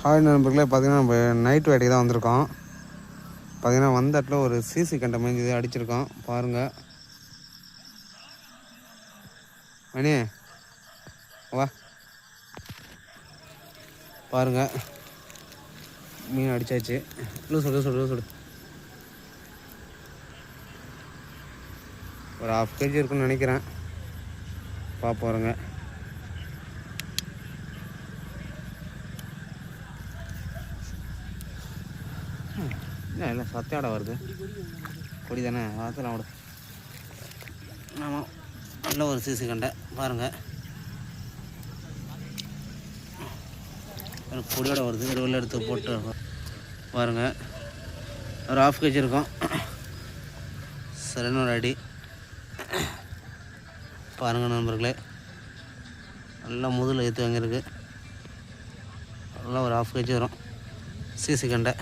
Hi நண்பர்களே, பார்த்திங்கன்னா நம்ம நைட் வேட்டைக்கு தான் வந்திருக்கோம். பார்த்திங்கன்னா வந்த இடத்துல ஒரு சிசி கண்டை மேய்ஞ்சி அடிச்சிருக்கோம். பாருங்கள் மணி வா, பாருங்கள் மீன் அடித்தாச்சு. சுடு ஒரு 1/2 kg இருக்குன்னு நினைக்கிறேன். பாருங்க. என்ன இல்லை சத்தையாட வருது, கொடி தானே அதெல்லாம் விடு. ஆமாம், நல்ல ஒரு சிசி கண்டை பாருங்கள். கொடியோட வருது, வெளில எடுத்து போட்டு பாருங்கள். ஒரு 1/2 kg இருக்கும். சரியான ஒரு அடி பாருங்கள் நண்பர்களே. நல்லா முதுகில் ஏற்றி வாங்கியிருக்கு. நல்லா ஒரு 1/2 kg வரும் சிசி கண்டை.